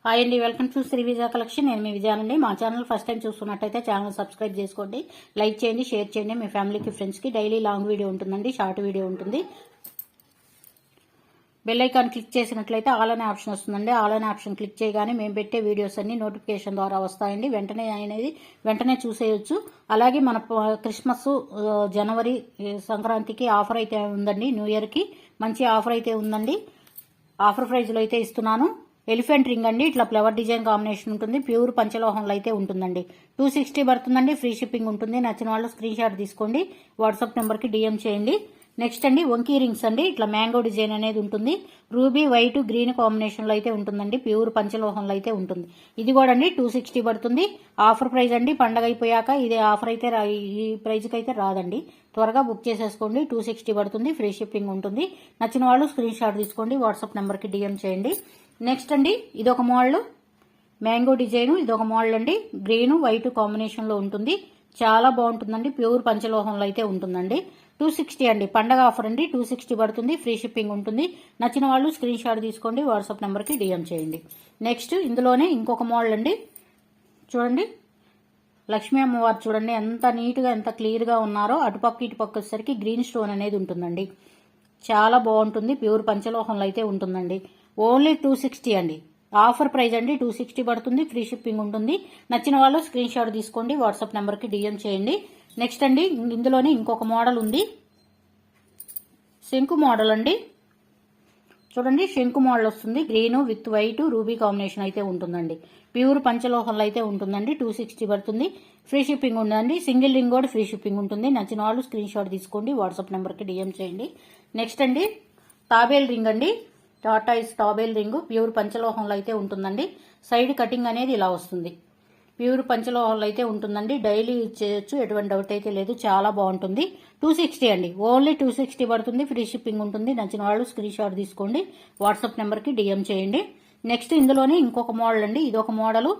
Hi అండి, welcome to Shri Vijaya collection. నేను మీ విజయానండి. మా ఛానల్ ఫస్ట్ టైం చూస్తున్నట్టయితే ఛానల్ సబ్స్క్రైబ్ చేసుకోండి, లైక్ చేయండి, షేర్ చేయండి. మీ ఫ్యామిలీకి, ఫ్రెండ్స్కి డైలీ లాంగ్ వీడియో ఉంటుందండి, షార్ట్ వీడియో ఉంటుంది. బెల్ ఐకాన్ క్లిక్ చేసినట్లయితే ఆల్ అనే ఆప్షన్ వస్తుందండి. ఆల్ అనే ఆప్షన్ క్లిక్ చేయగానే మేము పెట్టే వీడియోస్ అన్ని నోటిఫికేషన్ ద్వారా వస్తాయండి. వెంటనే చూసేయచ్చు. అలాగే మన క్రిస్మస్, జనవరి, సంక్రాంతికి ఆఫర్ అయితే ఉందండి. న్యూ ఇయర్కి మంచి ఆఫర్ అయితే ఉందండి. ఆఫర్ ప్రైజ్లో అయితే ఇస్తున్నాను. ఎలిఫెంట్ రింగ్ అండి, ఇట్లా ఫ్లవర్ డిజైన్ కాంబినేషన్ ఉంటుంది. ప్యూర్ పంచలోహంలో అయితే ఉంటుందండి. 260 పడుతుందండి. ఫ్రీ షిప్పింగ్ ఉంటుంది. నచ్చిన వాళ్ళు స్క్రీన్ షాట్ తీసుకోండి, వాట్సాప్ నెంబర్కి డిఎం చేయండి. నెక్స్ట్ అండి వంకీ రింగ్స్ అండి, ఇట్లా మ్యాంగో డిజైన్ అనేది ఉంటుంది. రూబీ, వైట్, గ్రీన్ కాంబినేషన్లో అయితే ఉంటుందండి. ప్యూర్ పంచలోహంలో అయితే ఉంటుంది. ఇది కూడా అండి 260 పడుతుంది. ఆఫర్ ప్రైస్ అండి. పండగ అయిపోయాక ఇది ఆఫర్ అయితే ఈ ప్రైజ్కి అయితే రాదండి. త్వరగా బుక్ చేసేసుకోండి. 260 పడుతుంది. ఫ్రీ షిప్పింగ్ ఉంటుంది. నచ్చిన వాళ్ళు స్క్రీన్ షాట్ తీసుకోండి, వాట్సాప్ నెంబర్కి డిఎం చేయండి. నెక్స్ట్ అండి ఇదొక మోడల్, మ్యాంగో డిజైన్. ఇదొక మోడల్ అండి, గ్రీన్ వైట్ కాంబినేషన్లో ఉంటుంది. చాలా బాగుంటుందండి. ప్యూర్ పంచలోహంలో అయితే ఉంటుందండి. 260 అండి. పండగ ఆఫర్ అండి. 260 పడుతుంది. ఫ్రీ షిప్పింగ్ ఉంటుంది. నచ్చిన వాళ్ళు స్క్రీన్ షాట్ తీసుకోండి, వాట్సాప్ నెంబర్కి డిఎం చేయండి. నెక్స్ట్ ఇందులోనే ఇంకొక మోడల్ అండి. చూడండి, లక్ష్మీ అమ్మవారు చూడండి ఎంత నీట్గా, ఎంత క్లియర్గా ఉన్నారో. అటుపక్క ఇటుపక్క వచ్చేసరికి గ్రీన్ స్టోన్ అనేది ఉంటుందండి. చాలా బాగుంటుంది. ప్యూర్ పంచలోహంలో అయితే ఉంటుందండి. ఓన్లీ 260 అండి. ఆఫర్ ప్రైస్ అండి. 260 పడుతుంది. ఫ్రీ షిప్పింగ్ ఉంటుంది. నచ్చిన వాళ్ళు స్క్రీన్ షాట్ తీసుకోండి, వాట్సాప్ నెంబర్కి డిఎం చేయండి. నెక్స్ట్ అండి ఇందులోనే ఇంకొక మోడల్ ఉంది, శంకు మోడల్ అండి. చూడండి, శంకు మోడల్ వస్తుంది. Green with white ruby combination అయితే ఉంటుందండి. ప్యూర్ పంచలోహంలో అయితే ఉంటుందండి. 260 పడుతుంది. ఫ్రీ షిప్పింగ్ ఉందండి. సింగిల్ రింగ్ కూడా ఫ్రీ షిప్పింగ్ ఉంటుంది. నచ్చిన వాళ్ళు స్క్రీన్ షాట్ తీసుకోండి, వాట్సాప్ నెంబర్కి డిఎం చేయండి. నెక్స్ట్ అండి తాబేల్ రింగ్ అండి, టాటాయిస్ తాబేల్ రింగ్. ప్యూర్ పంచలోహంలో అయితే ఉంటుందండి. సైడ్ కటింగ్ అనేది ఇలా వస్తుంది. ప్యూర్ పంచలోహంలో అయితే ఉంటుందండి. డైలీ యూజ్ చేయొచ్చు, ఎటువంటి డౌట్ అయితే లేదు. చాలా బాగుంటుంది. 260 అండి. ఓన్లీ 260 పడుతుంది. ఫ్రీ షిప్పింగ్ ఉంటుంది. నచ్చిన వాళ్ళు స్క్రీన్ షాట్ తీసుకోండి, వాట్సాప్ నెంబర్కి డిఎం చేయండి. నెక్స్ట్ ఇందులోనే ఇంకొక మోడల్ అండి. ఇదొక మోడల్,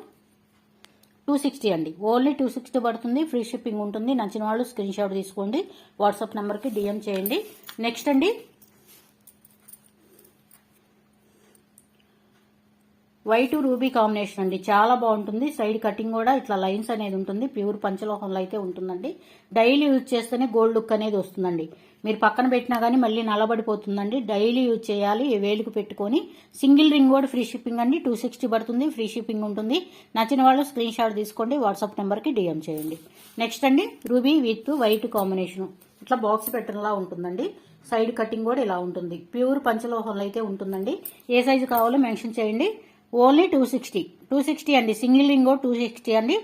260 అండి. ఓన్లీ 260 పడుతుంది. ఫ్రీ షిప్పింగ్ ఉంటుంది. నచ్చిన వాళ్ళు స్క్రీన్ షాట్ తీసుకోండి, వాట్సాప్ నెంబర్కి డిఎం చేయండి. నెక్స్ట్ అండి వైట్ రూబీ కాంబినేషన్ అండి. చాలా బాగుంటుంది. సైడ్ కటింగ్ కూడా ఇట్లా లైన్స్ అనేది ఉంటుంది. ప్యూర్ పంచలోహంలో అయితే ఉంటుందండి. డైలీ యూజ్ చేస్తేనే గోల్డ్ లుక్ అనేది వస్తుందండి. మీరు పక్కన పెట్టినా కానీ మళ్ళీ నల్లబడిపోతుందండి. డైలీ యూజ్ చేయాలి. వేలుకు పెట్టుకొని. సింగిల్ రింగ్ కూడా ఫ్రీ షిప్పింగ్ అండి. 260 పడుతుంది. ఫ్రీ షిప్పింగ్ ఉంటుంది. నచ్చిన వాళ్ళు స్క్రీన్ షాట్ తీసుకోండి, వాట్సాప్ నెంబర్కి డిఎం చేయండి. నెక్స్ట్ అండి రూబీ విత్ వైట్ కాంబినేషన్, ఇట్లా బాక్స్ పెట్టడంలా ఉంటుందండి. సైడ్ కటింగ్ కూడా ఇలా ఉంటుంది. ప్యూర్ పంచలోహంలో అయితే ఉంటుందండి. ఏ సైజు కావాలో మెన్షన్ చేయండి. ఓన్లీ 260 అండి. సింగిల్ రింగ్ 260 అండి.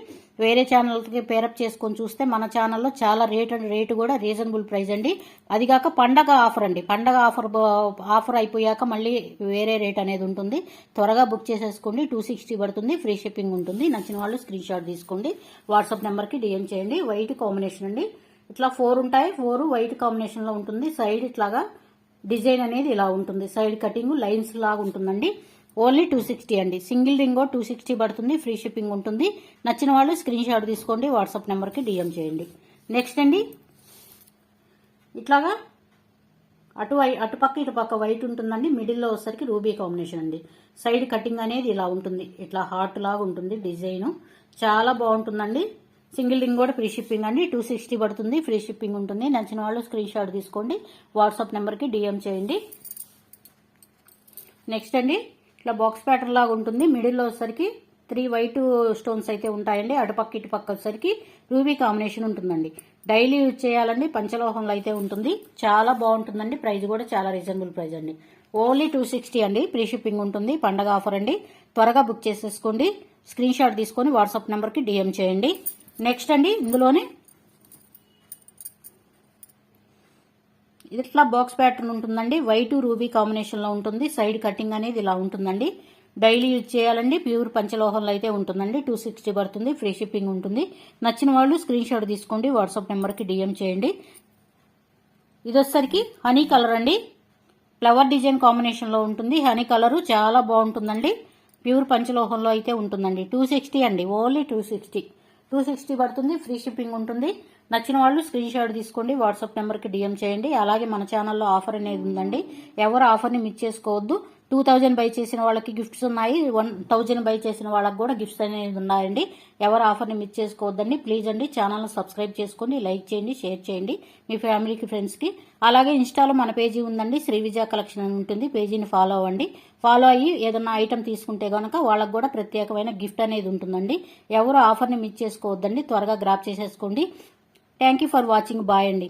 వేరే ఛానల్కి పేరప్ చేసుకొని చూస్తే మన ఛానల్లో చాలా రేటు కూడా రీజనబుల్ ప్రైస్ అండి. అదిగాక పండగ ఆఫర్ అండి. పండగ ఆఫర్ అయిపోయాక మళ్ళీ వేరే రేట్ అనేది ఉంటుంది. త్వరగా బుక్ చేసేసుకోండి. 260 పడుతుంది. ఫ్రీ షిప్పింగ్ ఉంటుంది. నచ్చిన వాళ్ళు స్క్రీన్ షాట్ తీసుకోండి, వాట్సాప్ నెంబర్కి డిఎం చేయండి. వైట్ కాంబినేషన్ అండి. ఇట్లా 4 ఉంటాయి. 4 వైట్ కాంబినేషన్లో ఉంటుంది. సైడ్ ఇట్లాగా డిజైన్ అనేది ఇలా ఉంటుంది. సైడ్ కటింగ్ లైన్స్ లాగా ఉంటుందండి. ఓన్లీ 260 అండి. సింగిల్ రింగ్ 260 పడుతుంది. ఫ్రీ షిప్పింగ్ ఉంటుంది. నచ్చిన వాళ్ళు స్క్రీన్ షాట్ తీసుకోండి, వాట్సాప్ నెంబర్కి డిఎం చేయండి. నెక్స్ట్ అండి ఇట్లాగా అటుపక్క ఇటుపక్క వైట్ ఉంటుందండి. మిడిల్లో వచ్చేసరికి రూబీ కాంబినేషన్ అండి. సైడ్ కటింగ్ అనేది ఇలా ఉంటుంది. ఇట్లా హార్ట్ లాగా ఉంటుంది డిజైన్. చాలా బాగుంటుందండి. సింగిల్ రింగ్ కూడా ఫ్రీ షిప్పింగ్ అండి. 260 పడుతుంది. ఫ్రీ షిప్పింగ్ ఉంటుంది. నచ్చిన వాళ్ళు స్క్రీన్ షాట్ తీసుకోండి, వాట్సాప్ నెంబర్కి డిఎం చేయండి. నెక్స్ట్ అండి ఇట్లా బాక్స్ ప్యాటర్న్ లాగా ఉంటుంది. మిడిల్లో వచ్చేసరికి 3 వైట్ స్టోన్స్ అయితే ఉంటాయండి. అటుపక్క ఇటుపక్క వచ్చేసరికి రూబీ కాంబినేషన్ ఉంటుందండి. డైలీ యూజ్ చేయాలండి. పంచలోహంలో అయితే ఉంటుంది. చాలా బాగుంటుందండి. ప్రైస్ కూడా చాలా రీజనబుల్ ప్రైస్ అండి. ఓన్లీ 260 అండి. ఫ్రీ షిప్పింగ్ ఉంటుంది. పండగ ఆఫర్ అండి. త్వరగా బుక్ చేసేసుకోండి. స్క్రీన్ షాట్ తీసుకొని వాట్సాప్ నెంబర్కి డిఎం చేయండి. నెక్స్ట్ అండి ఇందులోనే ఇట్లా బాక్స్ ప్యాటర్న్ ఉంటుందండి. వైట్ రూబీ కాంబినేషన్లో ఉంటుంది. సైడ్ కటింగ్ అనేది ఇలా ఉంటుందండి. డైలీ యూజ్ చేయాలండి. ప్యూర్ పంచలోహంలో అయితే ఉంటుందండి. 260 పడుతుంది. ఫ్రీ షిప్పింగ్ ఉంటుంది. నచ్చిన వాళ్ళు స్క్రీన్ షాట్ తీసుకోండి, వాట్సాప్ నెంబర్కి డిఎం చేయండి. ఇది వచ్చేసరికి హనీ కలర్ అండి. ఫ్లవర్ డిజైన్ కాంబినేషన్లో ఉంటుంది. హనీ కలరు చాలా బాగుంటుందండి. ప్యూర్ పంచలోహంలో అయితే ఉంటుందండి. 260 అండి. ఓన్లీ 260 పడుతుంది. ఫ్రీ షిప్పింగ్ ఉంటుంది. నచ్చిన వాళ్ళు స్క్రీన్ షాట్ తీసుకోండి, వాట్సాప్ నెంబర్కి డిఎం చేయండి. అలాగే మన ఛానల్లో ఆఫర్ అనేది ఉందండి. ఎవరు ఆఫర్ని మిస్ చేసుకోవద్దు. 2000 బై చేసిన వాళ్ళకి గిఫ్ట్స్ ఉన్నాయి, 1000 బై చేసిన వాళ్ళకి కూడా గిఫ్ట్స్ అనేది ఉన్నాయండి. ఎవరు ఆఫర్ని మిస్ చేసుకోవద్దండి. ప్లీజ్ అండి ఛానల్ని సబ్స్క్రైబ్ చేసుకోండి, లైక్ చేయండి, షేర్ చేయండి మీ ఫ్యామిలీకి, ఫ్రెండ్స్కి. అలాగే ఇన్స్టాలో మన పేజీ ఉందండి, శ్రీ విజయ కలెక్షన్ అని ఉంటుంది. పేజీని ఫాలో అవ్వండి. ఫాలో అయ్యి ఏదన్నా ఐటమ్ తీసుకుంటే కనుక వాళ్ళకు కూడా ప్రత్యేకమైన గిఫ్ట్ అనేది ఉంటుందండి. ఎవరు ఆఫర్ని మిస్ చేసుకోవద్దండి, త్వరగా గ్రాప్ చేసేసుకోండి. Thank you for watching. Bye అండి.